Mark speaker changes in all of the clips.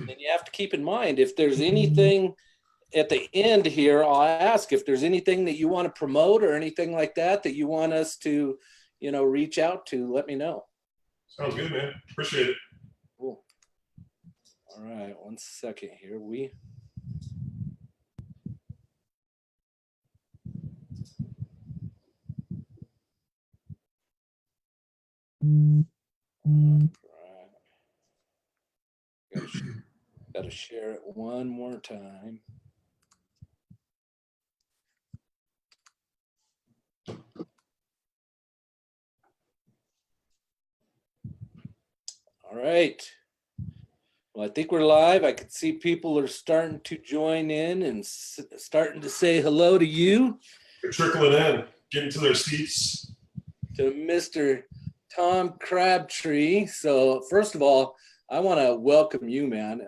Speaker 1: And you have to keep in mind, if there's anything at the end here, I'll ask if there's anything that you want to promote or anything like that that you want us to, reach out to, let me know.
Speaker 2: Sounds good, man. Appreciate it.
Speaker 1: Cool. All right, 1 second here. Got to share it one more time. All right. Well, I think we're live. I can see people are starting to join in and starting to say hello to you.
Speaker 2: They're trickling in, getting to their seats.
Speaker 1: To Mr. Tom Crabtree. So first of all, I want to welcome you, man.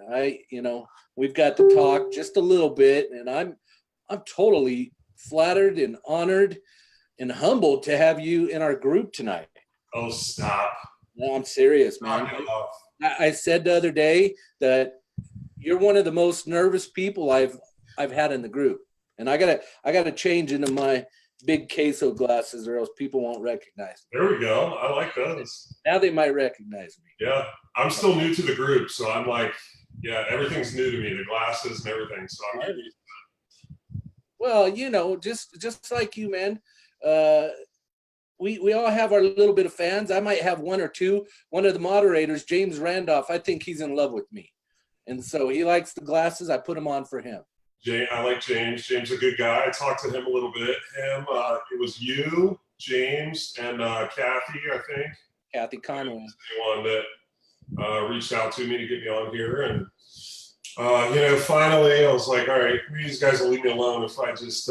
Speaker 1: We've got to talk just a little bit, and I'm totally flattered and honored and humbled to have you in our group tonight.
Speaker 2: Oh, stop.
Speaker 1: No, I'm serious, man. I said the other day that you're one of the most nervous people I've had in the group, and I gotta change into my big queso glasses, or else people won't recognize me.
Speaker 2: There we go. I like those.
Speaker 1: Now they might recognize me.
Speaker 2: Yeah, I'm still new to the group, so I'm like, yeah, everything's new to me, the glasses and everything. So I'm getting used to
Speaker 1: that. Well, just like you, man. We all have our little bit of fans. I might have one or two. One of the moderators, James Randolph, I think he's in love with me. And so he likes the glasses. I put them on for him.
Speaker 2: I like James. James is a good guy. I talked to him a little bit. It was you, James, and Kathy, I think.
Speaker 1: Kathy Conway.
Speaker 2: The one that reached out to me to get me on here. And, finally I was like, all right, these guys will leave me alone if I just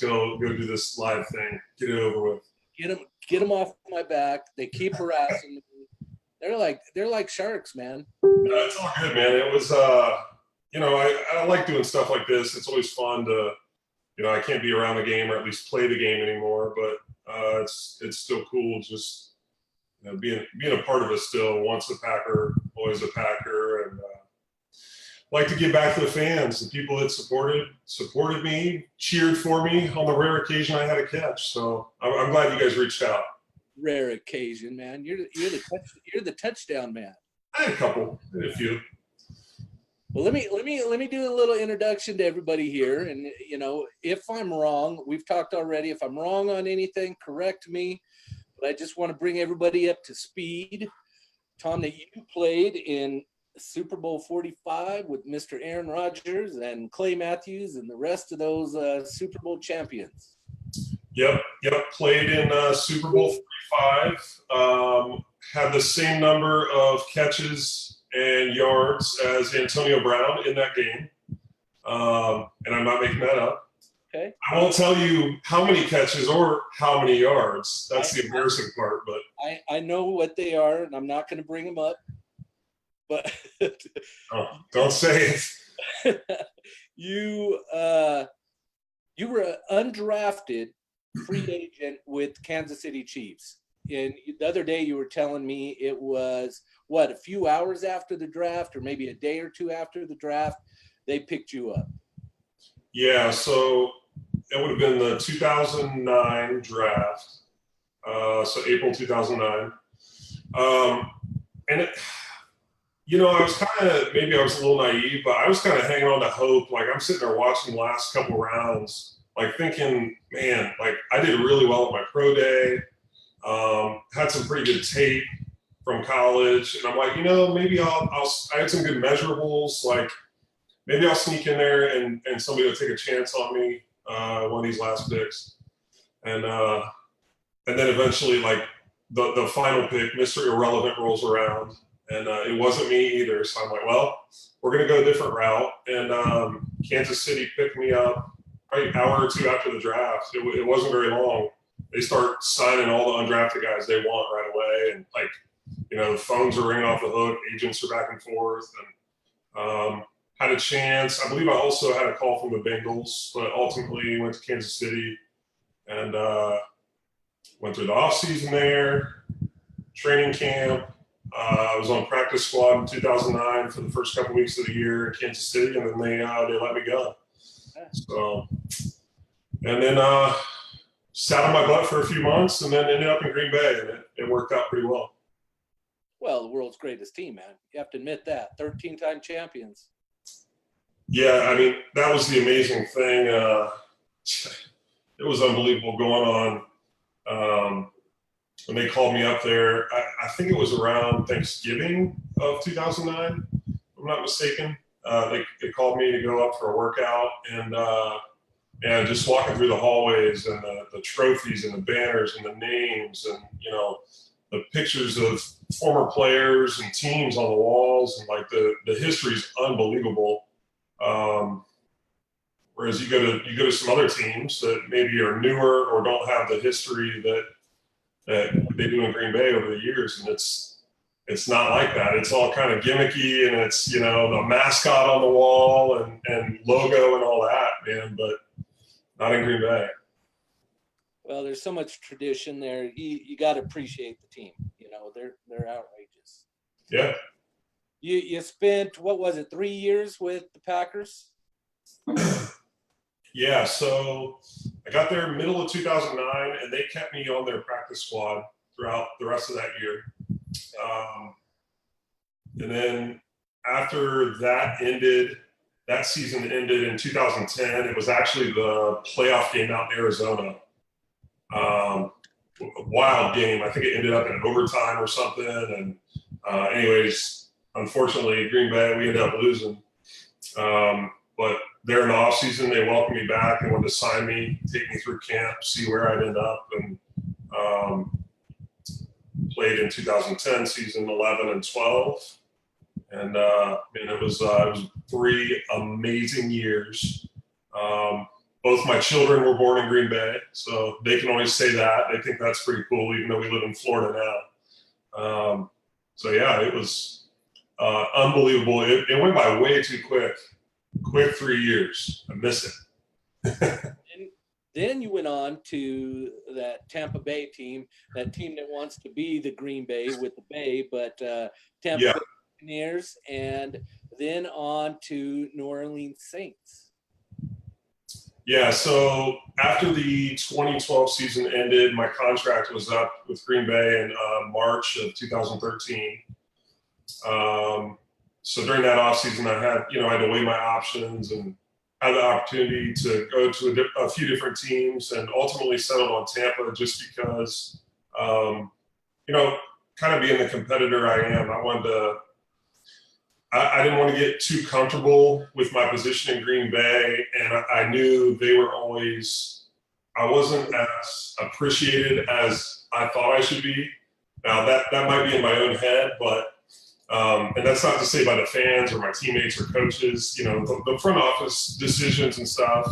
Speaker 2: go do this live thing, get it over with.
Speaker 1: Get them off my back. They keep harassing me. They're like sharks, man.
Speaker 2: No, it's all good, man. It was, I like doing stuff like this. It's always fun to, I can't be around the game or at least play the game anymore, but it's still cool just being a part of it still. Once a Packer, always a Packer, and like to give back to the fans, the people that supported me, cheered for me on the rare occasion I had a catch. So I'm glad you guys reached out.
Speaker 1: Rare occasion, man. You're the touchdown man.
Speaker 2: I had a couple, a few.
Speaker 1: Well, let me do a little introduction to everybody here. And if I'm wrong, we've talked already. If I'm wrong on anything, correct me. But I just want to bring everybody up to speed. Tom, that you played in Super Bowl 45 with Mr. Aaron Rodgers and Clay Matthews and the rest of those Super Bowl champions.
Speaker 2: Yep. Played in Super Bowl 45. Had the same number of catches and yards as Antonio Brown in that game. And I'm not making that up.
Speaker 1: Okay.
Speaker 2: I won't tell you how many catches or how many yards. That's the embarrassing part. But
Speaker 1: I know what they are, and I'm not going to bring them up. But
Speaker 2: don't say it.
Speaker 1: You were an undrafted free agent with Kansas City Chiefs. And the other day you were telling me it was, a few hours after the draft or maybe a day or two after the draft, they picked you up.
Speaker 2: Yeah, so it would have been the 2009 draft, so April 2009. And I was maybe I was a little naive, but I was kind of hanging on to hope. Like, I'm sitting there watching the last couple rounds, like thinking, man, like I did really well at my pro day. Had some pretty good tape from college, and I'm like, maybe I had some good measurables. Like, maybe I'll sneak in there and somebody will take a chance on me one of these last picks, and then eventually, like the final pick, Mr. Irrelevant rolls around, and it wasn't me either. So I'm like, well, we're gonna go a different route, and Kansas City picked me up right an hour or two after the draft. It wasn't very long. They start signing all the undrafted guys they want right away. And the phones are ringing off the hook. Agents are back and forth. And had a chance. I believe I also had a call from the Bengals, but ultimately went to Kansas City and went through the offseason there, training camp, I was on practice squad in 2009 for the first couple weeks of the year in Kansas City, and then they let me go. So, and then sat on my butt for a few months, and then ended up in Green Bay, and it worked out pretty well.
Speaker 1: Well, the world's greatest team, man. You have to admit that. 13-time champions.
Speaker 2: Yeah, I mean, that was the amazing thing. It was unbelievable going on. When they called me up there, I think it was around Thanksgiving of 2009, if I'm not mistaken. They called me to go up for a workout, and just walking through the hallways and the trophies and the banners and the names and, you know, the pictures of former players and teams on the walls, and like the history is unbelievable. Whereas you go to some other teams that maybe are newer or don't have the history that they do in Green Bay over the years, and it's not like that. It's all kind of gimmicky, and it's, you know, the mascot on the wall and logo and all that, man, but not in Green Bay.
Speaker 1: Well, there's so much tradition there. You got to appreciate the team. You know, they're outrageous.
Speaker 2: Yeah.
Speaker 1: You spent, what was it, 3 years with the Packers?
Speaker 2: Yeah, so I got there middle of 2009, and they kept me on their practice squad throughout the rest of that year. And then after that season ended in 2010, it was actually the playoff game out in Arizona. A wild game. I think it ended up in overtime or something. And anyways, unfortunately, Green Bay, we ended up losing. But there in the off season, they welcomed me back. They wanted to sign me, take me through camp, see where I'd end up, and played in 2010 season 11 and 12. And it was 3 amazing years. Both my children were born in Green Bay, so they can always say that. They think that's pretty cool, even though we live in Florida now. So yeah, it was unbelievable. It went by way too quick. Quick 3 years. I miss it.
Speaker 1: And then you went on to that Tampa Bay team, that team that wants to be the Green Bay with the Bay, but Tampa Bay Buccaneers, and then on to New Orleans Saints.
Speaker 2: Yeah, so after the 2012 season ended, my contract was up with Green Bay in March of 2013. So during that offseason, I had to weigh my options and had the opportunity to go to a few different teams, and ultimately settled on Tampa just because, kind of being the competitor I am, I didn't want to get too comfortable with my position in Green Bay, and I knew I wasn't as appreciated as I thought I should be. Now that might be in my own head, but and that's not to say by the fans or my teammates or coaches, the front office decisions and stuff.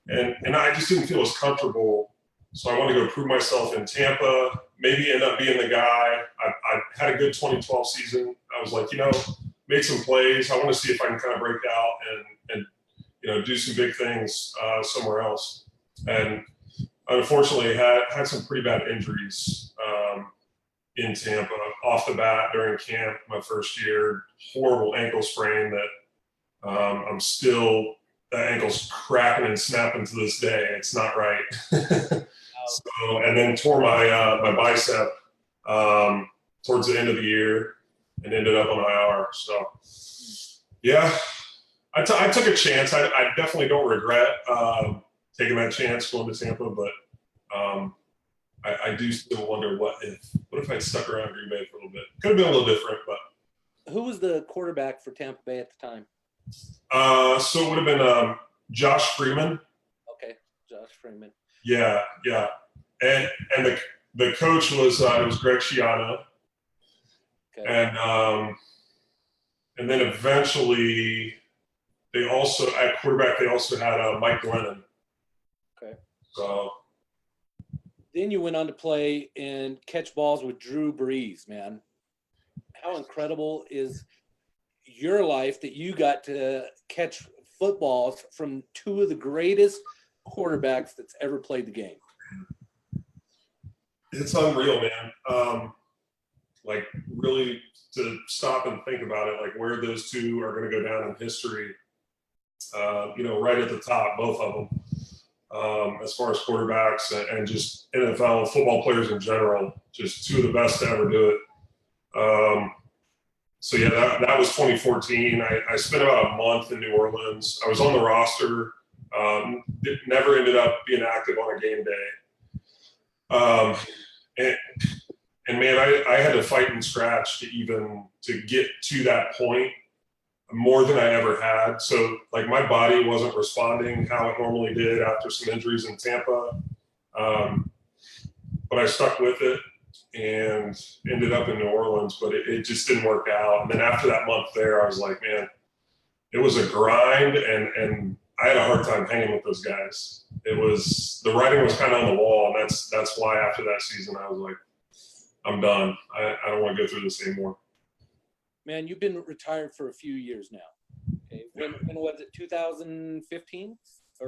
Speaker 2: And I just didn't feel as comfortable. So I wanted to go prove myself in Tampa, maybe end up being the guy. I had a good 2012 season. I was like, made some plays. I want to see if I can kind of break out and do some big things somewhere else. And unfortunately had some pretty bad injuries in Tampa off the bat during camp my first year. Horrible ankle sprain that that ankle's cracking and snapping to this day. It's not right. So, and then tore my bicep towards the end of the year and ended up on IR. So yeah, I took a chance. I definitely don't regret taking that chance going to Tampa, but I do still wonder what if I'd stuck around Green Bay for a little bit. Could have been a little different, but.
Speaker 1: Who was the quarterback for Tampa Bay at the time?
Speaker 2: So it would have been Josh Freeman.
Speaker 1: Okay, Josh Freeman.
Speaker 2: Yeah. And the coach was it was Greg Schiano. Okay. And then eventually at quarterback they also had Mike Glennon.
Speaker 1: Okay.
Speaker 2: So
Speaker 1: then you went on to play and catch balls with Drew Brees, man. How incredible is your life that you got to catch footballs from 2 of the greatest quarterbacks that's ever played the game?
Speaker 2: It's unreal, man. like really to stop and think about it, like where those two are going to go down in history. Right at the top, both of them, as far as quarterbacks and just NFL football players in general, just two of the best to ever do it. So yeah, that was 2014. I spent about a month in New Orleans. I was on the roster. Never ended up being active on a game day. And man, I had to fight and scratch to get to that point, more than I ever had. So like my body wasn't responding how it normally did after some injuries in Tampa. But I stuck with it and ended up in New Orleans, but it just didn't work out. And then after that month there, I was like, man, it was a grind, and I had a hard time hanging with those guys. The writing was kind of on the wall, and that's why after that season I was like, I'm done. I don't want to go through this anymore.
Speaker 1: Man, you've been retired for a few years now. Okay. When was it, 2015?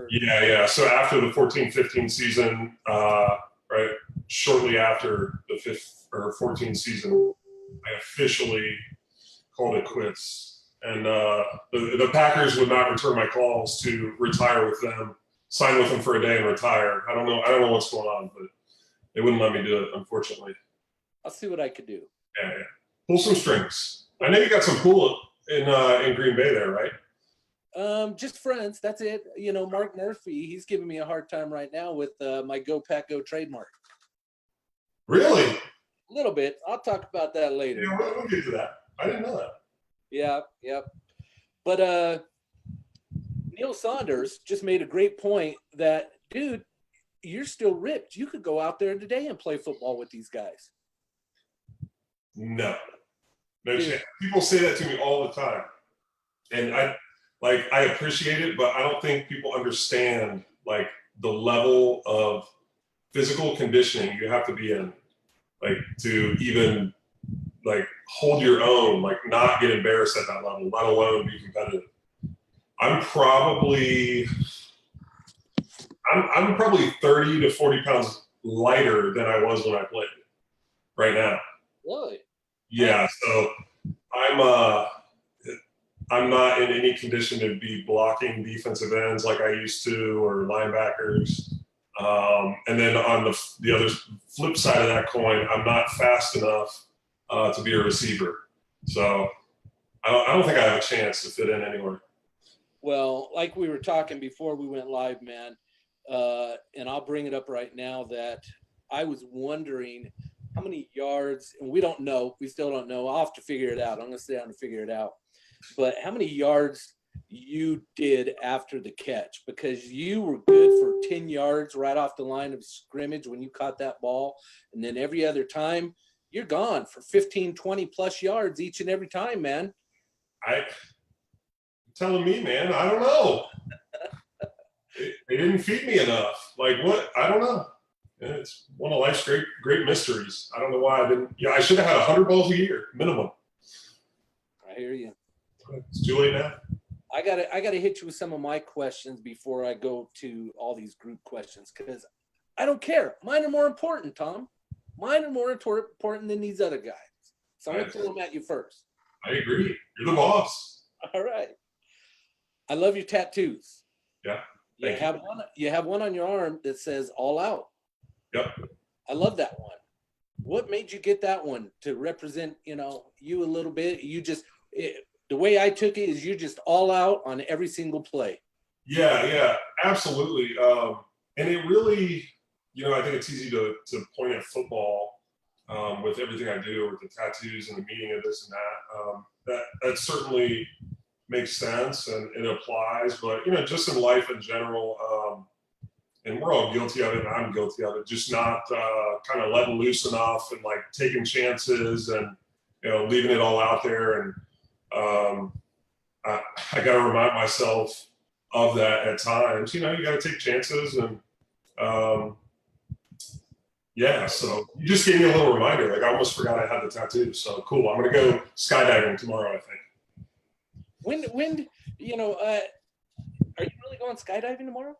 Speaker 2: Yeah. So after the 14-15 season, right, shortly after the 14 season, I officially called it quits. And the Packers would not return my calls to retire with them, sign with them for a day and retire. I don't know what's going on, but they wouldn't let me do it, unfortunately.
Speaker 1: I'll see what I could do.
Speaker 2: Yeah. Pull some strings. I know you got some pool in Green Bay there, right?
Speaker 1: Just friends. That's it. Mark Murphy, he's giving me a hard time right now with my Go Pack Go trademark.
Speaker 2: Really?
Speaker 1: A little bit. I'll talk about that later.
Speaker 2: Yeah, we'll get to that. I didn't know that.
Speaker 1: Yeah. But Neil Saunders just made a great point that, dude, you're still ripped. You could go out there today and play football with these guys.
Speaker 2: No chance. People say that to me all the time, and I appreciate it, but I don't think people understand like the level of physical conditioning you have to be in, like to even like hold your own, like not get embarrassed at that level, let alone be competitive. I'm probably 30 to 40 pounds lighter than I was when I played right now.
Speaker 1: Really?
Speaker 2: Yeah, so I'm not in any condition to be blocking defensive ends like I used to, or linebackers. And then on the other flip side of that coin, I'm not fast enough to be a receiver. So I don't think I have a chance to fit in anywhere.
Speaker 1: Well, like we were talking before we went live, man, and I'll bring it up right now that I was wondering how many yards, and we still don't know. I'll have to figure it out. I'm going to sit down and figure it out. But how many yards you did after the catch, because you were good for 10 yards right off the line of scrimmage when you caught that ball. And then every other time you're gone for 15, 20 plus yards each and every time, man.
Speaker 2: You're telling me, man, I don't know. They didn't feed me enough. Like what? I don't know. It's one of life's great mysteries. I don't know why I didn't. Yeah, I should have had 100 balls a year minimum.
Speaker 1: I hear you.
Speaker 2: It's too late now.
Speaker 1: I gotta hit you with some of my questions before I go to all these group questions, because I don't care. Mine are more important, Tom. Mine are more important than these other guys. So I'm gonna throw them at you first.
Speaker 2: I agree. You're the boss.
Speaker 1: All right. I love your tattoos.
Speaker 2: Yeah.
Speaker 1: You have one on your arm that says "All Out."
Speaker 2: Yep.
Speaker 1: I love that one. What made you get that one to represent, you a little bit? The way I took it is you're just all out on every single play.
Speaker 2: Yeah, absolutely. And it really, I think it's easy to point at football with everything I do, with the tattoos and the meaning of this and that. That certainly makes sense and it applies. But, just in life in general, and we're all guilty of it, and I'm guilty of it, just not kind of letting loose enough and like taking chances and, leaving it all out there. And I got to remind myself of that at times. You got to take chances. And so you just gave me a little reminder. Like I almost forgot I had the tattoo. So cool. I'm going to go skydiving tomorrow, I think.
Speaker 1: When are you really going skydiving tomorrow?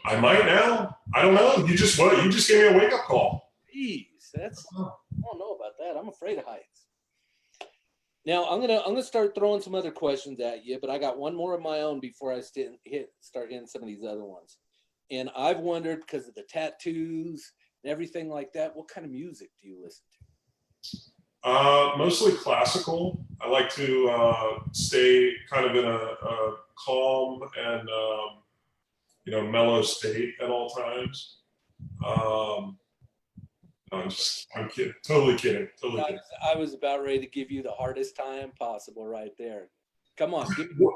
Speaker 2: I might now. I don't know. You just gave me a wake up call.
Speaker 1: Jeez, That's I don't know about that. I'm afraid of heights. Now I'm gonna start throwing some other questions at you, but I got one more of my own before I start hitting some of these other ones. And I've wondered, because of the tattoos and everything like that, what kind of music do you listen to?
Speaker 2: Mostly classical. I like to stay kind of in a calm and mellow state at all times. I'm kidding. Totally kidding. Totally kidding.
Speaker 1: I was about ready to give you the hardest time possible right there. Come on.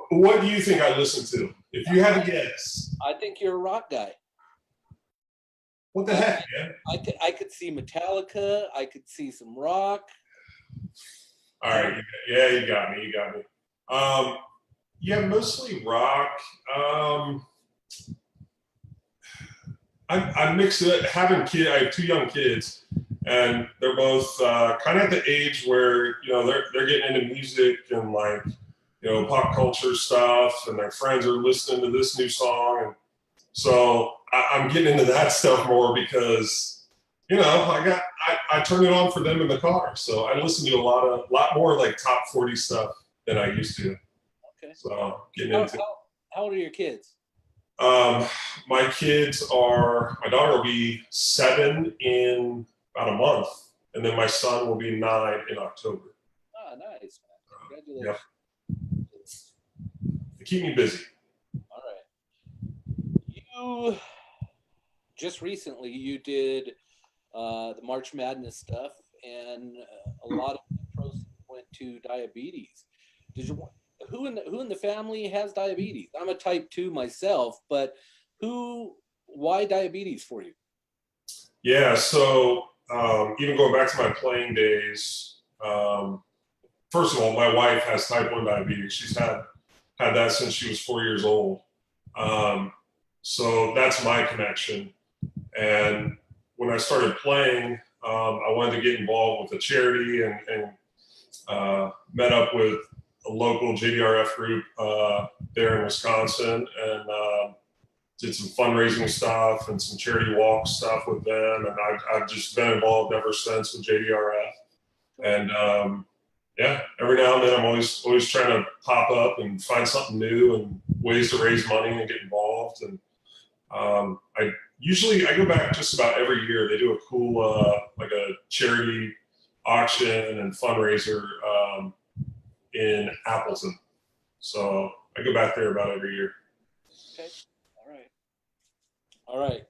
Speaker 2: What do you think I listen to? If you had to guess.
Speaker 1: I think you're a rock guy.
Speaker 2: What the heck, man?
Speaker 1: I could see Metallica. I could see some rock.
Speaker 2: All right. Yeah, you got me. Yeah, mostly rock. I mix it. Having kids, I have 2 young kids, and they're both kind of at the age where they're getting into music and pop culture stuff, and their friends are listening to this new song, and so I'm getting into that stuff more because I turn it on for them in the car, so I listen to a lot more like top 40 stuff than I used to.
Speaker 1: Okay.
Speaker 2: So getting into.
Speaker 1: How old are your kids?
Speaker 2: My daughter will be 7 in about a month, and then my son will be 9 in October.
Speaker 1: Ah, nice. Congratulations.
Speaker 2: Yeah. They keep me busy.
Speaker 1: All right. You just recently you did the March Madness stuff, and a lot of the proceeds went to diabetes. Who in the family has diabetes? I'm a type 2 myself, but why diabetes for you?
Speaker 2: Yeah, so even going back to my playing days, first of all, my wife has type 1 diabetes. She's had that since she was 4 years old. So that's my connection. And when I started playing, I wanted to get involved with a charity and met up with a local JDRF group there in Wisconsin, and did some fundraising stuff and some charity walk stuff with them. And I've just been involved ever since with JDRF. And every now and then I'm always trying to pop up and find something new and ways to raise money and get involved. And I go back just about every year. They do a cool like a charity auction and fundraiser in Appleton. So I go back there about every year.
Speaker 1: Okay. All right.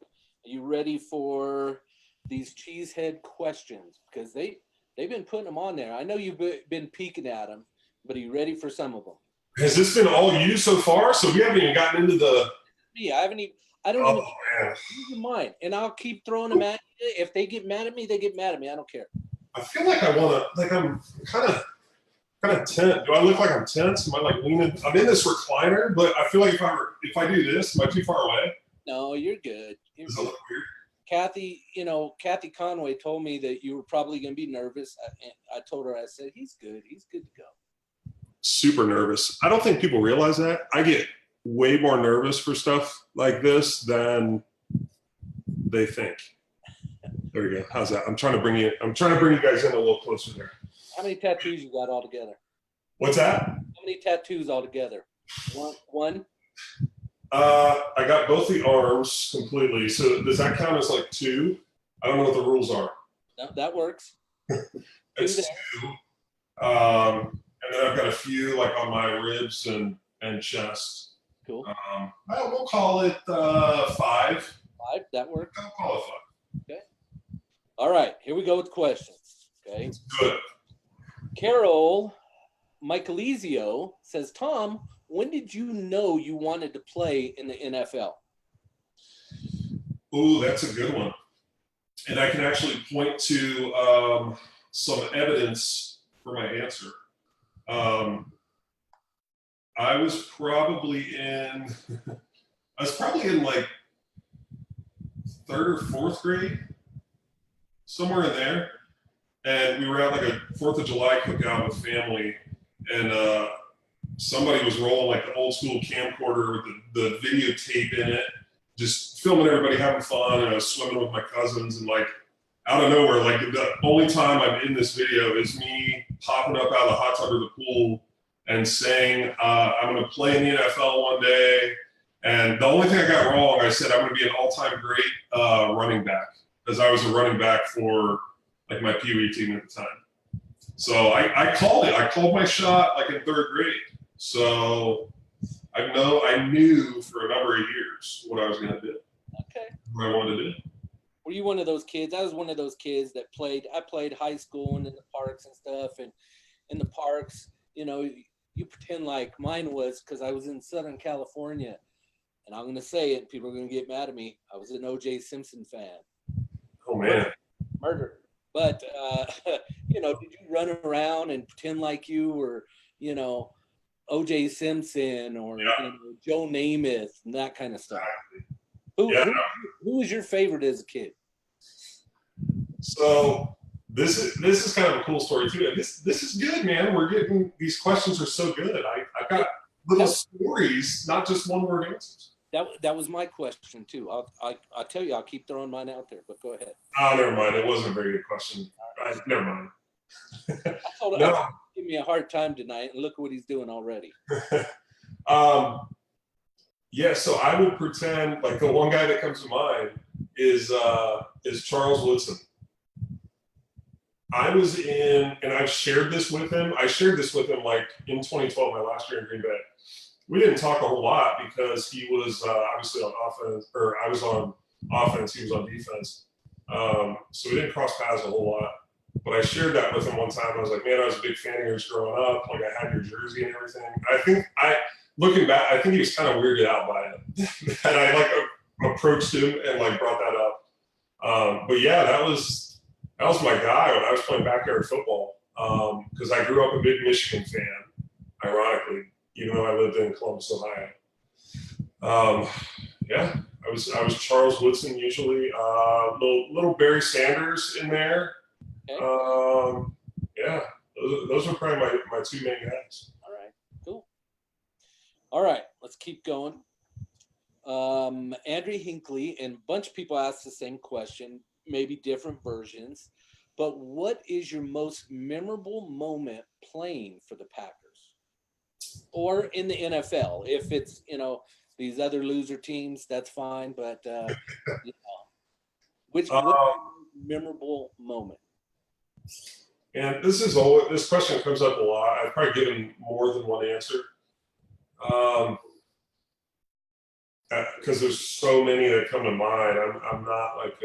Speaker 1: Are you ready for these cheesehead questions? Because they've been putting them on there. I know you've been peeking at them, but are you ready for some of them?
Speaker 2: Has this been all you so far? So we haven't even gotten into the.
Speaker 1: Me, I don't even use mine, and I'll keep throwing them at you. If they get mad at me, they get mad at me. I don't care.
Speaker 2: I feel like I'm kind of tense. Do I look like I'm tense? Am I like leaning? I'm in this recliner, but I feel like if I do this, am I too far away?
Speaker 1: No, you're good.
Speaker 2: Does it look weird?
Speaker 1: Kathy Conway told me that you were probably going to be nervous. I told her, I said, he's good to go.
Speaker 2: Super nervous. I don't think people realize that. I get way more nervous for stuff like this than they think. There we go. How's that? I'm trying to bring you guys in a little closer there.
Speaker 1: How many tattoos you got altogether?
Speaker 2: What's that?
Speaker 1: How many tattoos altogether? One?
Speaker 2: I got both the arms completely. So does that count as like 2? I don't know what the rules are.
Speaker 1: No, that works.
Speaker 2: It's 2. And then I've got a few like on my ribs and chest.
Speaker 1: Cool.
Speaker 2: We'll call it 5.
Speaker 1: 5, that works.
Speaker 2: I'll call it 5.
Speaker 1: Okay. All right, here we go with questions. Okay.
Speaker 2: Good.
Speaker 1: Carol Michaelizio says, Tom, when did you know you wanted to play in the NFL?
Speaker 2: Ooh, that's a good one. And I can actually point to some evidence for my answer. I was probably in like 3rd or 4th grade, somewhere in there. And we were at like a 4th of July cookout with family, and somebody was rolling like the old school camcorder with the videotape in it, just filming everybody having fun. And I was swimming with my cousins, and like out of nowhere, like the only time I'm in this video is me popping up out of the hot tub or the pool and saying, I'm going to play in the NFL one day. And the only thing I got wrong, I said I'm going to be an all-time great running back, because I was a running back for like my Pee Wee team at the time. So I called it. I called my shot like in third grade. So I knew for a number of years what I was going to do.
Speaker 1: Okay.
Speaker 2: What I wanted to do.
Speaker 1: Were you one of those kids? I was one of those kids that I played high school and in the parks and stuff. And in the parks, you know, you pretend like mine was, because I was in Southern California. And I'm going to say it, people are going to get mad at me. I was an O.J. Simpson fan.
Speaker 2: Oh, man.
Speaker 1: Murder. But, you know, did you run around and pretend like you were, you know, O.J. Simpson or you know, Joe Namath and that kind of stuff? Who was your favorite as a kid?
Speaker 2: So this is kind of a cool story too. This is good, man. We're getting, these questions are so good. I've got little stories, not just one word answers.
Speaker 1: That was my question too. I'll tell you, I'll keep throwing mine out there, but go ahead.
Speaker 2: Oh, never mind. It wasn't a very good question. Never mind.
Speaker 1: I told him, give me a hard time tonight, and look what he's doing already.
Speaker 2: Yeah, so I would pretend like the one guy that comes to mind is Charles Woodson. I was in, and I've shared this with him. I shared this with him like in 2012, my last year in Green Bay. We didn't talk a whole lot because he was obviously on offense, or I was on offense, he was on defense. So we didn't cross paths a whole lot. But I shared that with him one time. I was like, man, I was a big fan of yours growing up. Like, I had your jersey and everything. Looking back, I think he was kind of weirded out by it. And I like approached him and like brought that up. But yeah, that was my guy when I was playing backyard football. Because I grew up a big Michigan fan, ironically, even though I lived in Columbus, Ohio. Yeah, I was Charles Woodson usually. Little Barry Sanders in there. Okay. Yeah, those were probably my two main guys.
Speaker 1: All right, cool. All right, let's keep going. Andrew Hinckley, and a bunch of people asked the same question, maybe different versions, but what is your most memorable moment playing for the Packers? Or in the NFL? If it's, you know, these other loser teams, that's fine, but you know, what's your memorable moment?
Speaker 2: And this question comes up a lot. I've probably given more than one answer. Because there's so many that come to mind. I'm not like,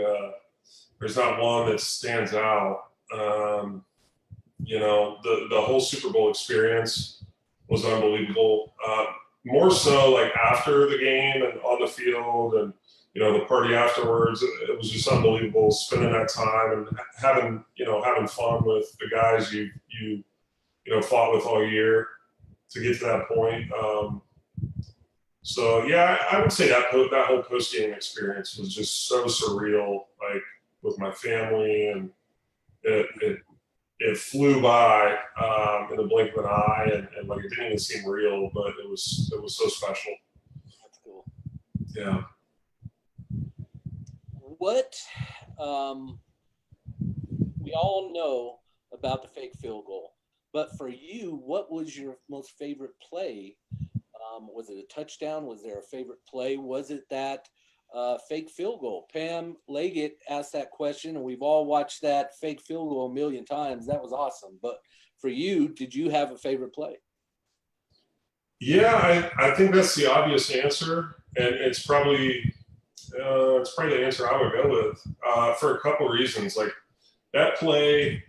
Speaker 2: there's not one that stands out. You know, the whole Super Bowl experience was unbelievable. More so like after the game and on the field and, you know, the party afterwards, it was just unbelievable spending that time and having fun with the guys you fought with all year to get to that point. So yeah, I would say that whole post-game experience was just so surreal, like with my family, and it flew by in the blink of an eye, and like it didn't even seem real, but it was so special.
Speaker 1: That's cool.
Speaker 2: Yeah.
Speaker 1: What we all know about the fake field goal, but for you, what was your most favorite play? Was it a touchdown? Was there a favorite play? Was it that fake field goal? Pam Leggett asked that question, and we've all watched that fake field goal a million times. That was awesome. But for you, did you have a favorite play?
Speaker 2: Yeah, I think that's the obvious answer, and it's probably the answer I would go with for a couple of reasons. Like that play,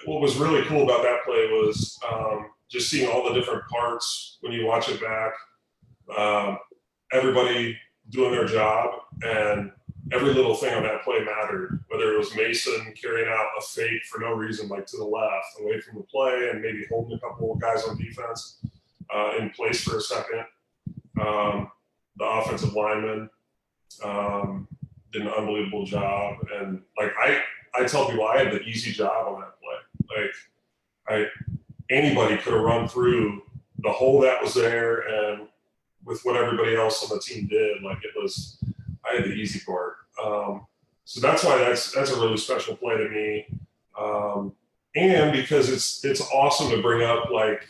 Speaker 2: what was really cool about that play was just seeing all the different parts when you watch it back. Everybody doing their job, and every little thing on that play mattered. Whether it was Mason carrying out a fake for no reason, like to the left, away from the play, and maybe holding a couple of guys on defense in place for a second. The offensive lineman did an unbelievable job, and like I tell people I had the easy job on that play. Like anybody could have run through the hole that was there, and with what everybody else on the team did, like I had the easy part. So that's why that's a really special play to me. And because it's awesome to bring up like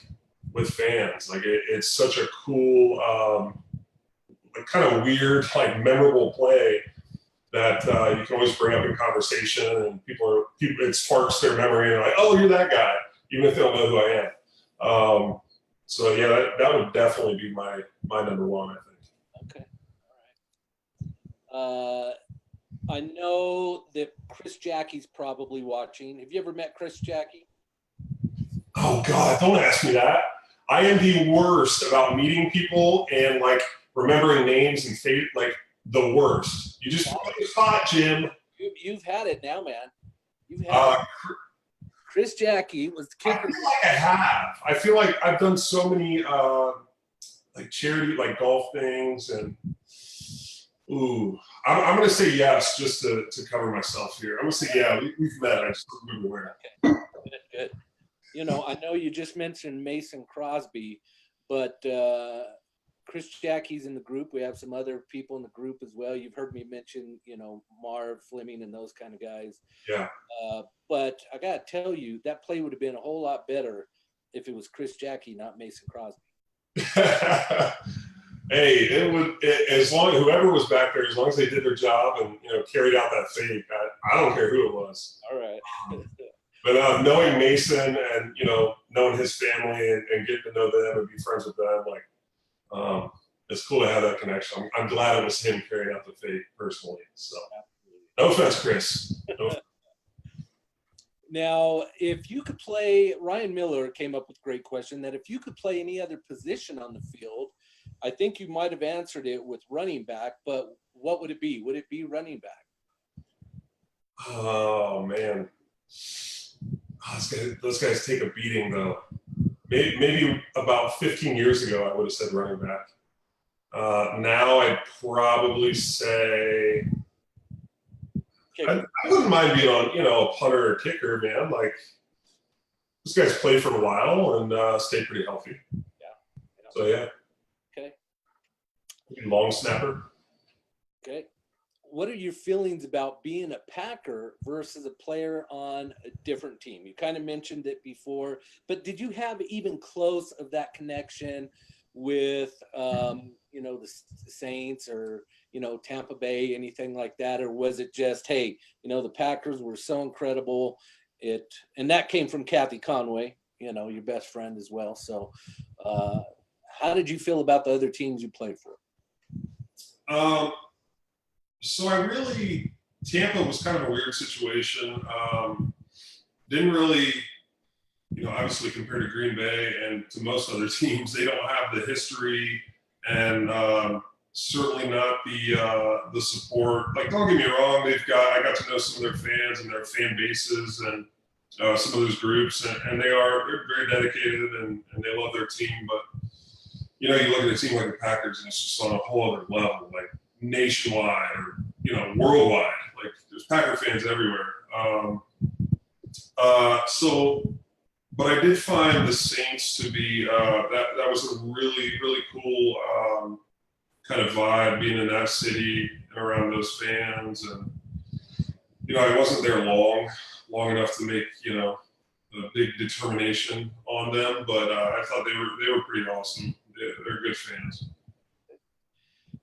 Speaker 2: with fans. Like it's such a cool, like kind of weird, like memorable play that you can always bring up in conversation, and people it sparks their memory, and they're like, oh, you're that guy, even if they don't know who I am. So yeah, that would definitely be my number one, I think.
Speaker 1: Okay, all right. I know that Chris Jackie's probably watching. Have you ever met Chris Jackie?
Speaker 2: Oh God, don't ask me that. I am the worst about meeting people and like remembering names and fate, like the worst. You just put the spot, Jim.
Speaker 1: You've had it now, man. You've had it. Chris Jackie was the kicker.
Speaker 2: I feel like I have. I feel like I've done so many like charity, like golf things, and I'm gonna say yes just to cover myself here. I'm gonna say yeah. We've met. I just don't remember where.
Speaker 1: Okay. Good. You know, I know you just mentioned Mason Crosby, but Chris Jackie's in the group. We have some other people in the group as well. You've heard me mention, you know, Marv Fleming and those kind of guys.
Speaker 2: Yeah.
Speaker 1: But I got to tell you, that play would have been a whole lot better if it was Chris Jackie, not Mason Crosby.
Speaker 2: Hey, as long as whoever was back there, as long as they did their job and carried out that fake, I don't care who it was.
Speaker 1: All right.
Speaker 2: But knowing Mason and knowing his family and getting to know them and be friends with them, like it's cool to have that connection. I'm glad it was him carrying out the fake personally. So no offense, Chris. No.
Speaker 1: Now, if you could play, Ryan Miller came up with a great question that if you could play any other position on the field, I think you might have answered it with running back, but what would it be? Would it be running back?
Speaker 2: Oh, man. Those guys take a beating, though. Maybe about 15 years ago, I would have said running back. Now I'd probably say I wouldn't mind being on, a punter or kicker, man. Like, those guys played for a while and stayed pretty healthy.
Speaker 1: Yeah.
Speaker 2: So, yeah.
Speaker 1: Okay.
Speaker 2: Long snapper.
Speaker 1: Okay. What are your feelings about being a Packer versus a player on a different team? You kind of mentioned it before, but did you have even close of that connection with, the Saints or, Tampa Bay, anything like that? Or was it just, hey, the Packers were so incredible. And that came from Kathy Conway, your best friend as well. So how did you feel about the other teams you played for?
Speaker 2: So Tampa was kind of a weird situation. Didn't really, obviously compared to Green Bay and to most other teams, they don't have the history and certainly not the support. Like, don't get me wrong, I got to know some of their fans and their fan bases and some of those groups, and they're very dedicated and they love their team. But you look at a team like the Packers, and it's just on a whole other level, like nationwide or worldwide. Like, there's Packer fans everywhere. But I did find the Saints to be that was a really, really cool kind of vibe, being in that city and around those fans. And I wasn't there long enough to make a big determination on them, but I thought they were pretty awesome. They're good fans.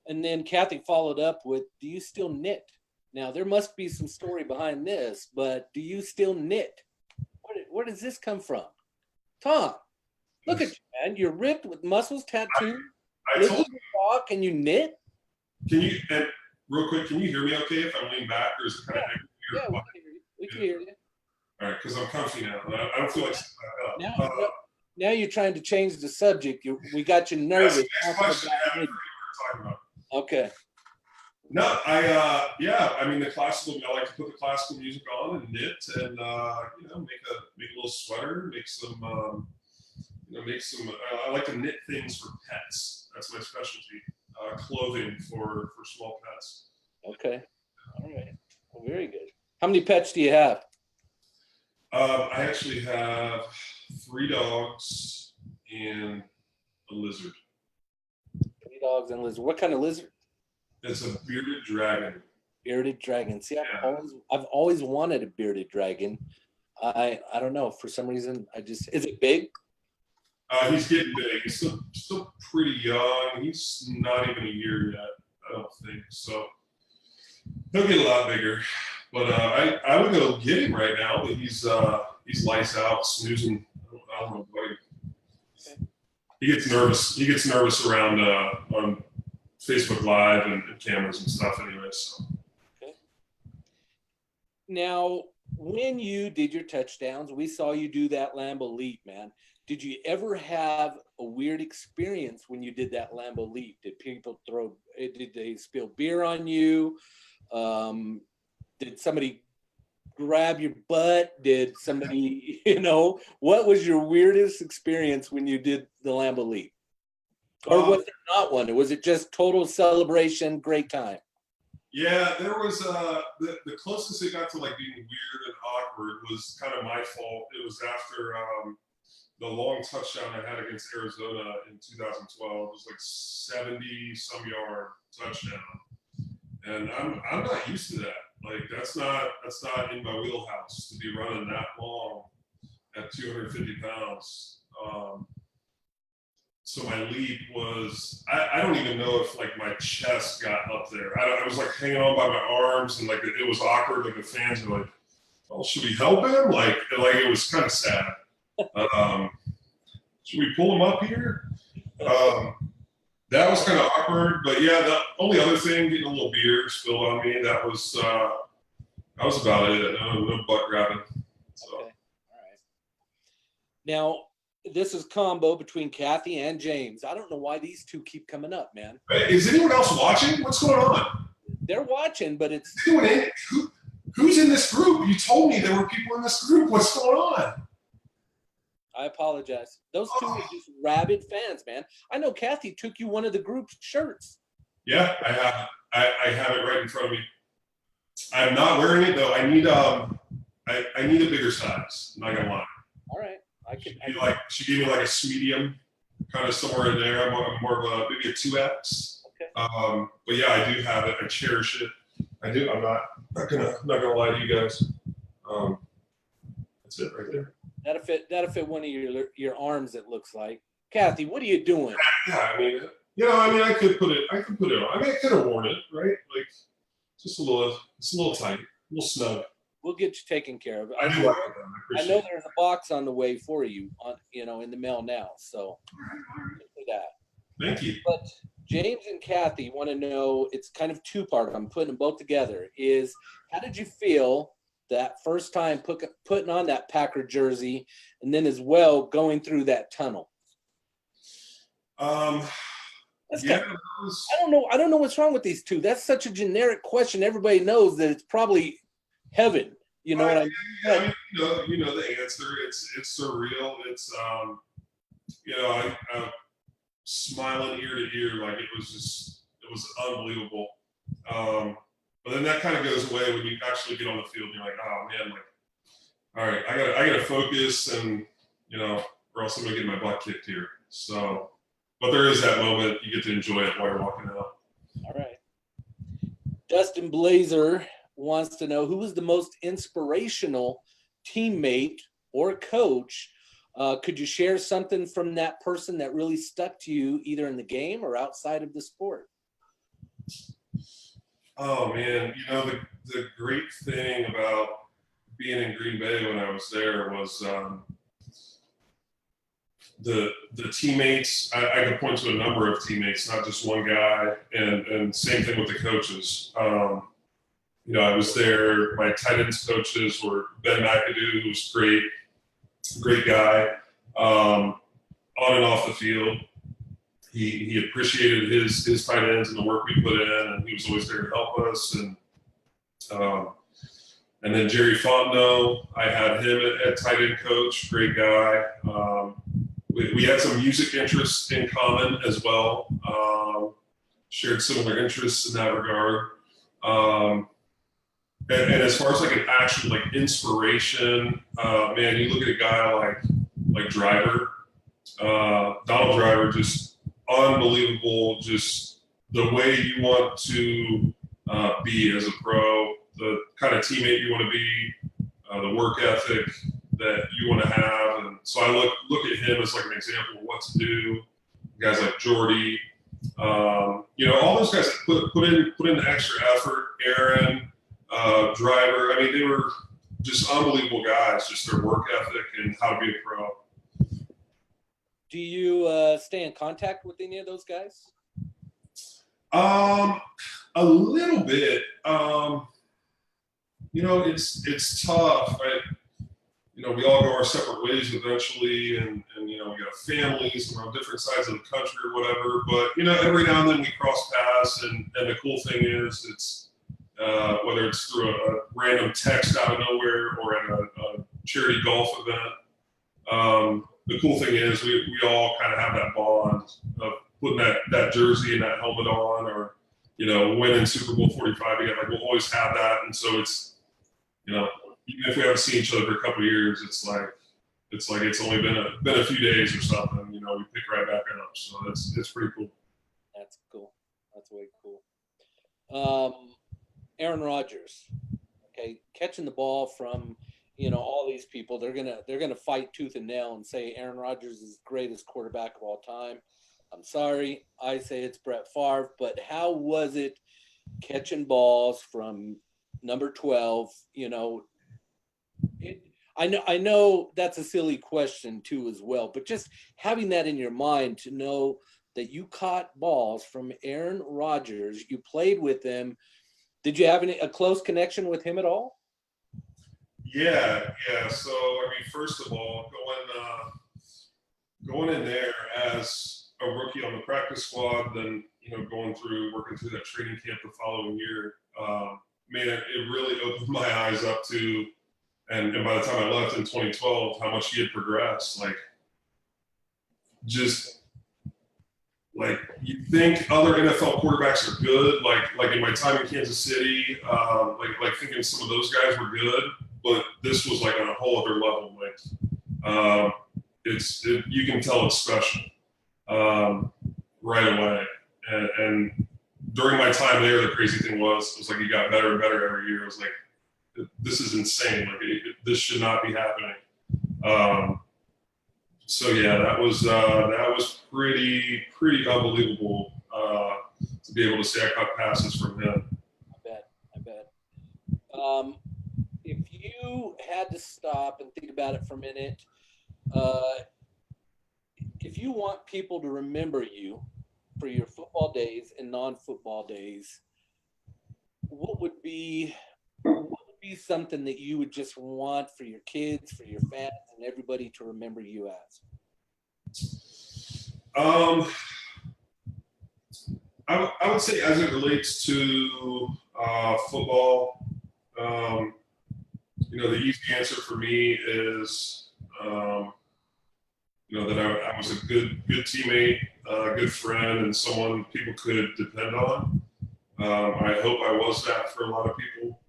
Speaker 1: And then Kathy followed up with, do you still knit? Now, there must be some story behind this, but do you still knit? Where does this come from? Tom, look at you, man. You're ripped with muscles, tattooed.
Speaker 2: I told you.
Speaker 1: Talk, and you knit?
Speaker 2: Can you, and real quick, can you hear me okay if I'm leaning back, or is it kind of echoey?
Speaker 1: Yeah, we can hear you.
Speaker 2: All right, because I'm comfy now. I don't feel like
Speaker 1: now you're trying to change the subject. We got you nervous. Okay.
Speaker 2: No, I mean the classical. I like to put the classical music on and knit, and make a little sweater, make some. I like to knit things for pets. That's my specialty. Clothing for small pets.
Speaker 1: Okay. All right. Well, very good. How many pets do you have?
Speaker 2: I actually have 3 dogs and a lizard.
Speaker 1: 3 dogs and a lizard. What kind of lizard?
Speaker 2: It's a bearded dragon.
Speaker 1: Bearded dragon. See,
Speaker 2: Yeah.
Speaker 1: I've always wanted a bearded dragon. I don't know. For some reason, is it big?
Speaker 2: He's getting big. He's still pretty young. He's not even a year yet, I don't think. So he'll get a lot bigger. But I would go get him right now, but he's lights out, snoozing. I don't know, buddy. Okay. He gets nervous. He gets nervous around on Facebook Live and cameras and stuff anyway. So.
Speaker 1: Okay. Now, when you did your touchdowns, we saw you do that Lambeau leap, man. Did you ever have a weird experience when you did that Lambeau leap? Did they spill beer on you? Did somebody grab your butt? Did somebody, what was your weirdest experience when you did the Lambeau leap? Or was there not one? Was it just total celebration, great time?
Speaker 2: Yeah, there was the closest it got to like being weird and awkward was kind of my fault. It was after the long touchdown I had against Arizona in 2012. It was like 70-some yard touchdown, and I'm not used to that. Like that's not in my wheelhouse to be running that long at 250 pounds. So my leap was, I don't even know if like my chest got up there. I was like hanging on by my arms and like it was awkward. Like the fans were like, "Oh, should we help him?" Like it was kind of sad. Should we pull him up here? That was kind of awkward. But yeah, the only other thing, getting a little beer spilled on me. That was about it. No butt grabbing. So.
Speaker 1: Okay. All right. Now, this is combo between Kathy and James. I don't know why these two keep coming up, man.
Speaker 2: Hey, is anyone else watching? What's going on?
Speaker 1: They're watching, but it's
Speaker 2: who's in this group? You told me there were people in this group. What's going on?
Speaker 1: I apologize. Those two are just rabid fans, man. I know Kathy took you one of the group's shirts.
Speaker 2: Yeah, I have. I have it right in front of me. I'm not wearing it though. I need I need a bigger size. I'm not gonna lie.
Speaker 1: All right.
Speaker 2: She gave me like a medium, kind of somewhere in there. I'm more of maybe a 2X.
Speaker 1: Okay.
Speaker 2: But yeah, I do have it. I cherish it. I do. I'm not gonna lie to you guys. That's it right there.
Speaker 1: That'll fit one of your arms. It looks like. Kathy, what are you doing?
Speaker 2: Yeah, I mean, I could put it on. I mean, I could have worn it, right? Like, it's a little tight, a little snug.
Speaker 1: We'll get you taken care of.
Speaker 2: I know
Speaker 1: there's a box on the way for you, in the mail now. So, for that.
Speaker 2: Thank you.
Speaker 1: But James and Kathy want to know. It's kind of two-part. I'm putting them both together. Is how did you feel that first time putting on that Packer jersey, and then as well going through that tunnel?
Speaker 2: I
Speaker 1: don't know what's wrong with these two. That's such a generic question. Everybody knows that it's probably heaven. You know what I mean?
Speaker 2: Yeah, you know the answer. It's surreal. It's I'm smiling ear to ear, like it was unbelievable. But then that kind of goes away when you actually get on the field and you're like, oh man, like, all right, I gotta focus and or else I'm gonna get my butt kicked here. So, but there is that moment you get to enjoy it while you're walking out.
Speaker 1: All right. Dustin Blazer wants to know who was the most inspirational teammate or coach. Could you share something from that person that really stuck to you, either in the game or outside of the sport?
Speaker 2: Oh man, the great thing about being in Green Bay when I was there was the teammates. I could point to a number of teammates, not just one guy, and same thing with the coaches. I was there. My tight ends coaches were Ben McAdoo, who was great guy, on and off the field. He appreciated his tight ends and the work we put in, and he was always there to help us. And then Jerry Fontenot, I had him at tight end coach, great guy. We had some music interests in common as well. Shared similar interests in that regard. And as far as like an actual like inspiration, man, you look at a guy like Driver, Donald Driver, just unbelievable. Just the way you want to be as a pro, the kind of teammate you want to be, the work ethic that you want to have. And so I look at him as like an example of what to do. Guys like Jordy, all those guys that put in the extra effort. Aaron, Driver. I mean, they were just unbelievable guys. Just their work ethic and how to be a pro.
Speaker 1: Do you stay in contact with any of those guys?
Speaker 2: A little bit. It's tough. We all go our separate ways eventually, and we got families and we're on different sides of the country or whatever. But every now and then we cross paths, and the cool thing is it's whether it's through a random text out of nowhere or at a charity golf event. The cool thing is we all kind of have that bond of putting that jersey and that helmet on, or winning Super Bowl 45 together. Like we'll always have that, and so it's even if we haven't seen each other for a couple of years, it's like it's only been a few days or something. We pick right back up, so it's pretty cool.
Speaker 1: That's cool. That's way cool. Aaron Rodgers, okay, catching the ball from all these people, they're gonna fight tooth and nail and say Aaron Rodgers is the greatest quarterback of all time. I'm sorry, I say it's Brett Favre, but how was it catching balls from number 12? I know that's a silly question too as well, but just having that in your mind to know that you caught balls from Aaron Rodgers, you played with him. Did you have a close connection with him at all?
Speaker 2: Yeah. So first of all, going in there as a rookie on the practice squad, then working through that training camp the following year, it really opened my eyes up to, and by the time I left in 2012, how much he had progressed. You think other NFL quarterbacks are good, like in my time in Kansas City, thinking some of those guys were good, but this was like on a whole other level. You can tell it's special right away. And during my time there, the crazy thing was like he got better and better every year. It was like, this is insane. This should not be happening. So yeah, that was pretty unbelievable to be able to say I caught passes from him.
Speaker 1: I bet. If you had to stop and think about it for a minute, if you want people to remember you for your football days and non-football days, what would be something that you would just want for your kids, for your fans, and everybody to remember you as?
Speaker 2: I would say as it relates to football, the easy answer for me is that I was a good teammate, a good friend, and someone people could depend on. I hope I was that for a lot of people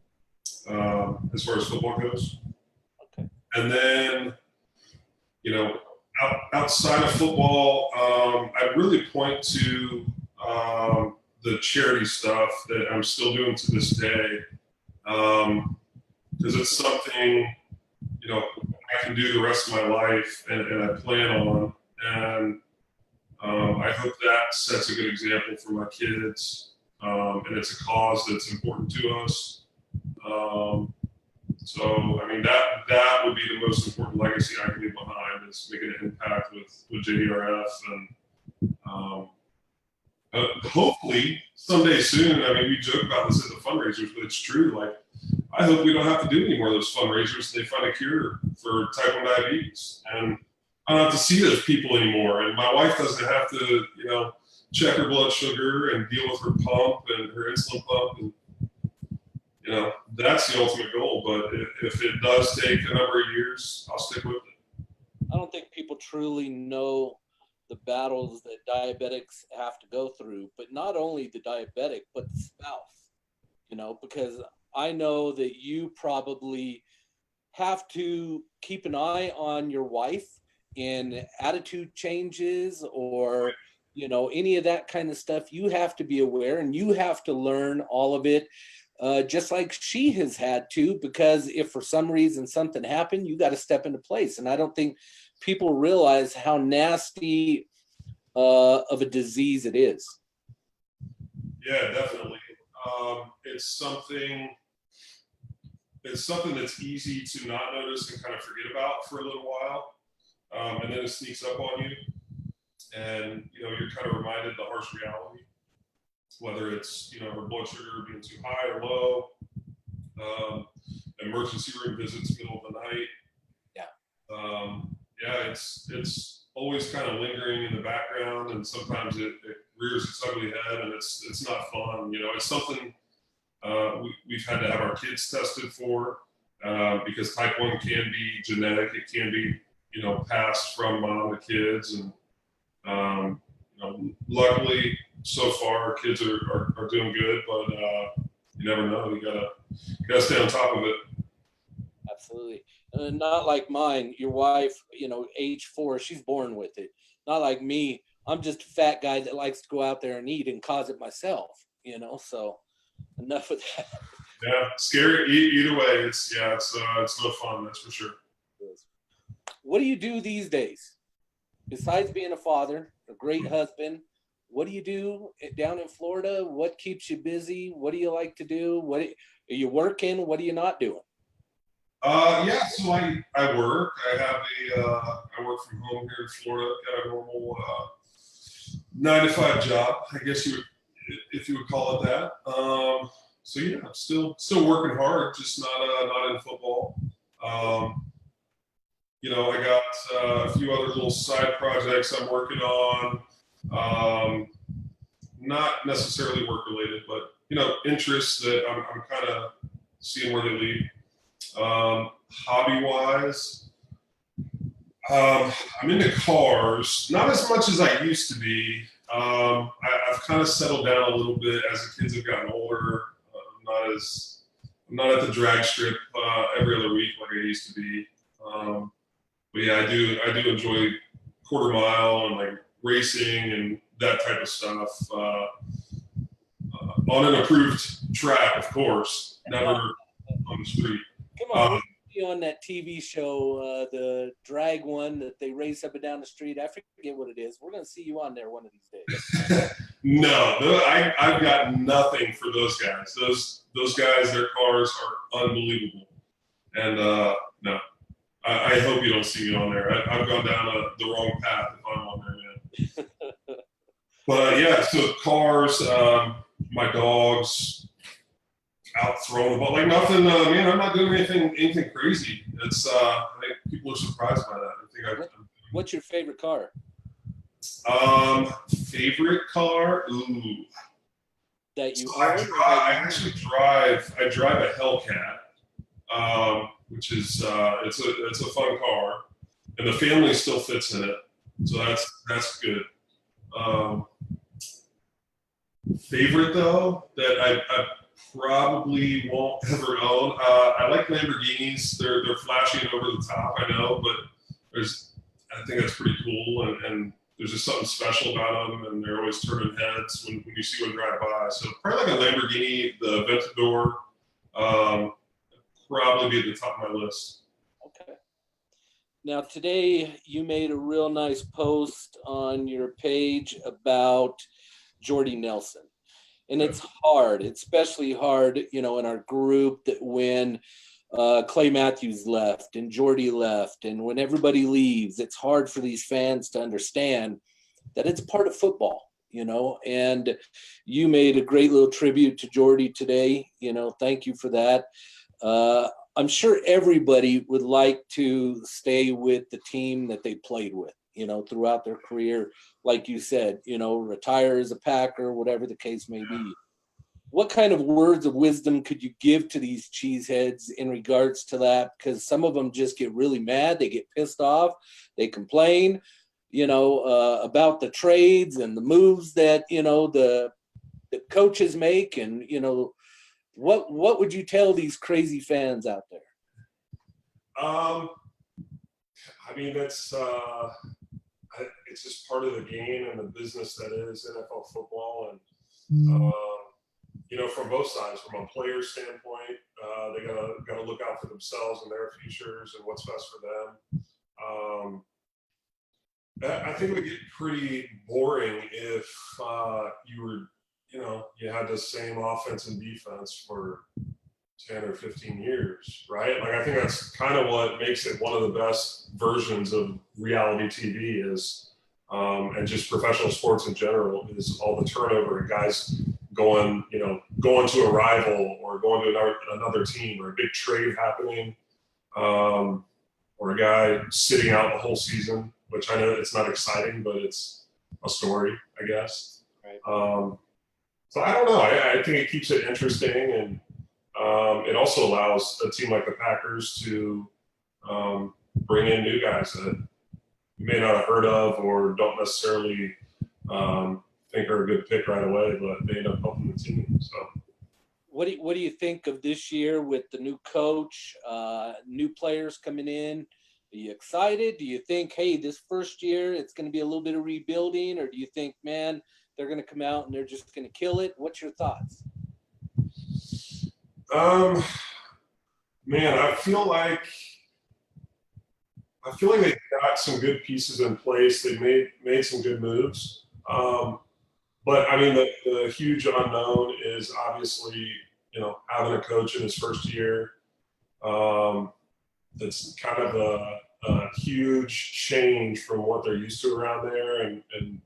Speaker 2: as far as football goes.
Speaker 1: Okay.
Speaker 2: And then, outside of football, I really point to the charity stuff that I'm still doing to this day, because it's something I can do the rest of my life, and I plan on, and I hope that sets a good example for my kids, and it's a cause that's important to us. So that would be the most important legacy I can leave behind, is making an impact with JDRF, and hopefully someday soon. We joke about this at the fundraisers, but it's true. I hope we don't have to do any more of those fundraisers. They find a cure for type 1 diabetes, and I don't have to see those people anymore. And my wife doesn't have to, check her blood sugar and deal with her pump and her insulin pump. And, that's the ultimate goal. But if it does take a number of years, I'll stick with it.
Speaker 1: I don't think people truly know the battles that diabetics have to go through, but not only the diabetic, but the spouse, because I know that you probably have to keep an eye on your wife in attitude changes, or any of that kind of stuff, you have to be aware and you have to learn all of it, just like she has had to, because if for some reason something happened, you got to step into place. And I don't think people realize how nasty of a disease it is.
Speaker 2: Yeah, definitely. It's something that's easy to not notice and kind of forget about for a little while. And then it sneaks up on you. And, you're kind of reminded the harsh reality, whether it's, her blood sugar being too high or low, emergency room visits middle of the night. Yeah. It's always kind of lingering in the background, and sometimes it rears its ugly head, and it's not fun. It's something we've had to have our kids tested for, because type 1 can be genetic. It can be, passed from mom to kids. And, luckily so far our kids are doing good, but you never know. You gotta stay on top of it.
Speaker 1: Absolutely. Not like mine, your wife, age 4, she's born with it. Not like me. I'm just a fat guy that likes to go out there and eat and cause it myself, so enough of that.
Speaker 2: Yeah, scary. Either way, it's no fun, that's for sure.
Speaker 1: What do you do these days? Besides being a father, a great husband, what do you do down in Florida? What keeps you busy? What do you like to do? Are you working? What are you not doing?
Speaker 2: Yeah, so I work. I work from home here in Florida. Got a normal 9 to 5 job, I guess if you would call it that. So yeah, I'm still working hard, just not in football. I got a few other little side projects I'm working on. Not necessarily work related, but interests that I'm kind of seeing where they lead. Hobby wise, I'm into cars, not as much as I used to be. I've kind of settled down a little bit as the kids have gotten older. I'm not at the drag strip every other week like I used to be. But yeah, I do enjoy quarter mile and like racing and that type of stuff. On an approved track, of course, never on the street.
Speaker 1: Come on, on that TV show, the drag one that they race up and down the street. I forget what it is. We're going to see you on there one of these days.
Speaker 2: No, I've got nothing for those guys. Those guys, their cars are unbelievable. And no, I hope you don't see me on there. I've gone down the wrong path if I'm on there, man. But yeah, so cars, my dogs, out throwing the ball, like nothing. Man, I'm not doing anything crazy. It's I think people are surprised by that.
Speaker 1: What's your favorite car?
Speaker 2: Favorite car? Ooh.
Speaker 1: That you
Speaker 2: so I drive a Hellcat, which is it's a fun car, and the family still fits in it, so that's good. Favorite though that I probably won't ever own. I like Lamborghinis. They're flashy and over the top, I know, but I think that's pretty cool, and there's just something special about them, and they're always turning heads when you see one drive by. So probably like a Lamborghini, the Aventador, probably be at the top of my list.
Speaker 1: Okay. Now today you made a real nice post on your page about Jordy Nelson. And it's hard, it's especially hard, in our group that when Clay Matthews left and Jordy left and when everybody leaves, it's hard for these fans to understand that it's part of football, and you made a great little tribute to Jordy today. Thank you for that. I'm sure everybody would like to stay with the team that they played with, throughout their career. Like you said, retire as a Packer, whatever the case may be. What kind of words of wisdom could you give to these cheeseheads in regards to that? Because some of them just get really mad. They get pissed off. They complain, about the trades and the moves that, the coaches make. And, what would you tell these crazy fans out there?
Speaker 2: I mean, it's it's just part of the game and the business that is NFL football. And from both sides, from a player standpoint, they gotta look out for themselves and their futures and what's best for them. I think it would get pretty boring if you had the same offense and defense for 10 or 15 years, right? Like, I think that's kind of what makes it one of the best versions of reality TV is, and just professional sports in general, is all the turnover and guys going to a rival or going to another team, or a big trade happening, or a guy sitting out the whole season, which I know it's not exciting, but it's a story, I guess.
Speaker 1: Right.
Speaker 2: So I don't know. I think it keeps it interesting, and it also allows a team like the Packers to bring in new guys that you may not have heard of or don't necessarily think are a good pick right away, but they end up helping the team. So,
Speaker 1: what do you think of this year with the new coach, new players coming in? Are you excited? Do you think, hey, this first year it's going to be a little bit of rebuilding, or do you think, man, they're going to come out and they're just going to kill it? What's your thoughts?
Speaker 2: Man, I feel like they got some good pieces in place. They made some good moves. But I mean, the huge unknown is obviously, having a coach in his first year. That's kind of a huge change from what they're used to around there. And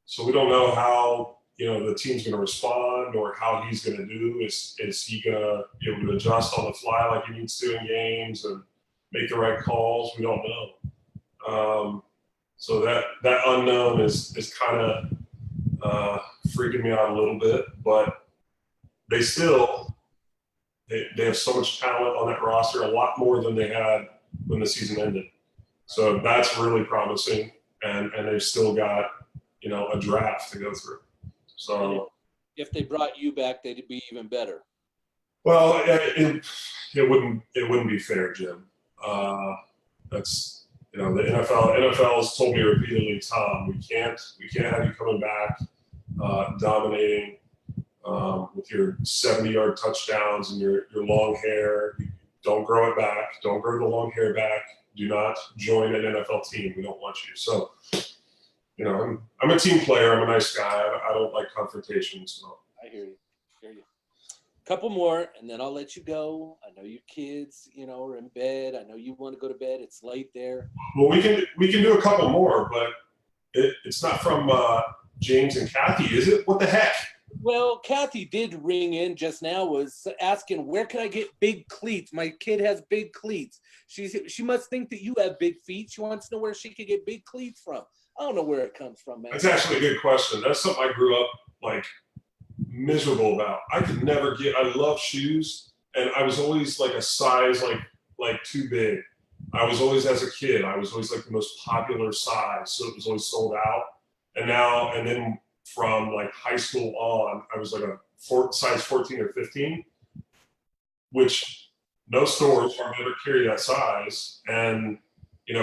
Speaker 2: so we don't know how, the team's going to respond or how he's going to do. Is he going to be able to adjust on the fly like he needs to in games and make the right calls? We don't know. So that unknown is kind of freaking me out a little bit, but they have so much talent on that roster, a lot more than they had when the season ended. So that's really promising, and they've still got, a draft to go through. So
Speaker 1: if they brought you back, they'd be even better.
Speaker 2: Well, it wouldn't be fair, Jim. That's the NFL has told me repeatedly, Tom, we can't have you coming back dominating with your 70-yard touchdowns and your long hair. Don't grow it back. Don't grow the long hair back. Do not join an NFL team. We don't want you. So, I'm a team player. I'm a nice guy. I don't like confrontation. So
Speaker 1: I hear you. Couple more, and then I'll let you go. I know your kids, are in bed. I know you want to go to bed. It's late there.
Speaker 2: Well, we can do a couple more, but it's not from James and Kathy, is it? What the heck?
Speaker 1: Well, Kathy did ring in just now, was asking, where can I get big cleats? My kid has big cleats. She must think that you have big feet. She wants to know where she could get big cleats from. I don't know where it comes from, man.
Speaker 2: That's actually a good question. That's something I grew up miserable about. I could never I love shoes, and I was always like a size like too big. I was always, as a kid, I was always like the most popular size, so it was always sold out. And then from high school on, I was like a size 14 or 15, which no stores will ever carry that size. And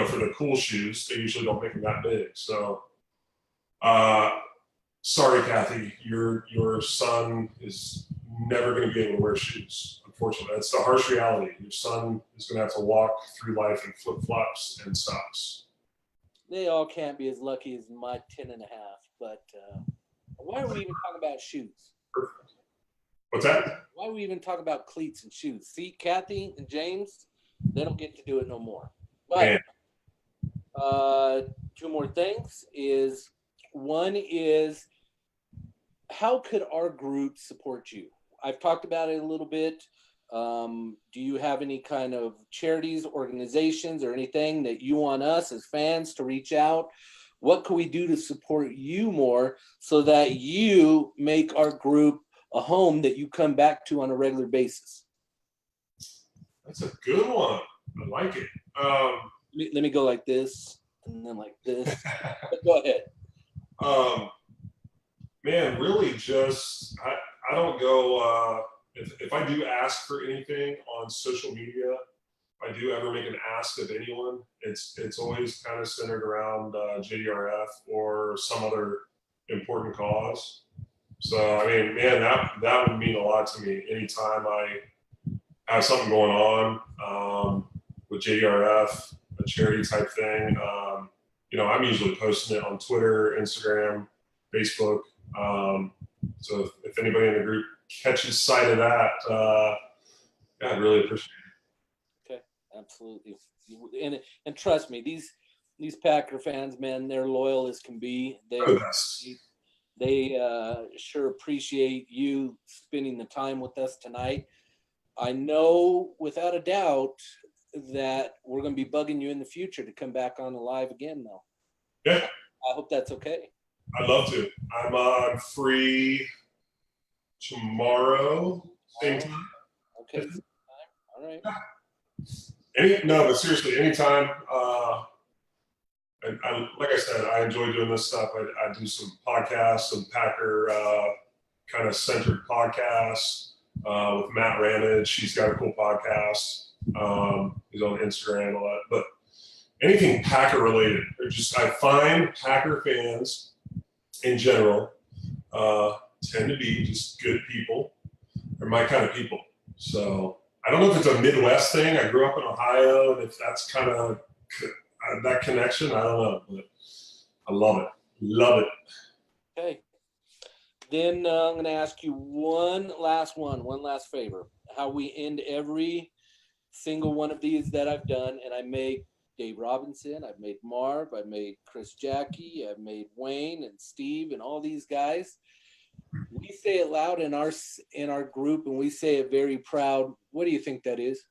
Speaker 2: for the cool shoes, they usually don't make them that big. So, sorry, Kathy, your son is never going to be able to wear shoes. Unfortunately, that's the harsh reality. Your son is going to have to walk through life in flip-flops and socks.
Speaker 1: They all can't be as lucky as my 10 and a half, but why are we even talking about shoes?
Speaker 2: Perfect. What's that?
Speaker 1: Why are we even talking about cleats and shoes? See, Kathy and James, they don't get to do it no more. But two more things is, one is, how could our group support you? I've talked about it a little bit. Do you have any kind of charities, organizations, or anything that you want us as fans to reach out? What can we do to support you more so that you make our group a home that you come back to on a regular basis?
Speaker 2: That's a good one. I like it.
Speaker 1: Let me go like this and then like this. Go ahead.
Speaker 2: Man, really just, I don't go, if I do ask for anything on social media, I do ever make an ask of anyone, it's always kind of centered around JDRF or some other important cause. So I mean, man, that would mean a lot to me. Anytime I have something going on with JDRF, a charity type thing, I'm usually posting it on Twitter, Instagram, Facebook. So if anybody in the group catches sight of that, yeah, I'd really appreciate it.
Speaker 1: Okay, absolutely. And trust me, these Packer fans, man, they're loyal as can be. They sure appreciate you spending the time with us tonight. I know without a doubt that we're going to be bugging you in the future to come back on the live again, though.
Speaker 2: Yeah.
Speaker 1: I hope that's okay.
Speaker 2: I'd love to. I'm free tomorrow, same time.
Speaker 1: Okay. All right.
Speaker 2: But seriously, anytime. And like I said, I enjoy doing this stuff. I do some podcasts, some Packer kind of centered podcasts with Matt Ramage. He's got a cool podcast. He's on Instagram a lot. But anything Packer related, I find Packer fans in general tend to be just good people. They're my kind of people. So I don't know if it's a Midwest thing. I grew up in Ohio, and if that's kind of that connection, I don't know, but I love it. Love it.
Speaker 1: Okay. Then I'm going to ask you one last favor. How we end every single one of these that I've done, and I made Dave Robinson, I've made Marv, I've made Chris Jackie, I've made Wayne and Steve and all these guys. We say it loud in our group, and we say it very proud. What do you think that is?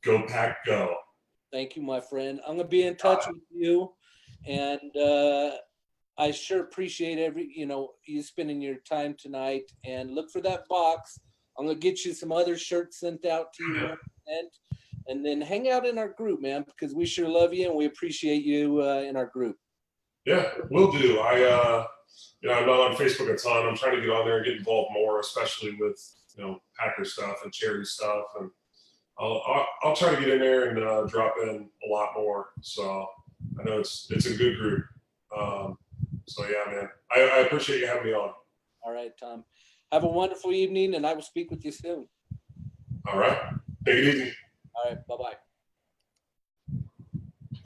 Speaker 2: Go Pack, go.
Speaker 1: Thank you, my friend. I'm going to be in touch with you, and I sure appreciate you spending your time tonight. And look for that box. I'm going to get you some other shirts sent out to you, and then hang out in our group, man, because we sure love you and we appreciate you in our group.
Speaker 2: Yeah, will do. I'm not on Facebook a ton. I'm trying to get on there and get involved more, especially with Packer stuff and charity stuff, and I'll try to get in there and drop in a lot more. So I know it's a good group. So yeah, man, I appreciate you having me on.
Speaker 1: All right, Tom. Have a wonderful evening, and I will speak with you soon.
Speaker 2: All right. Take it easy.
Speaker 1: All right. Bye-bye.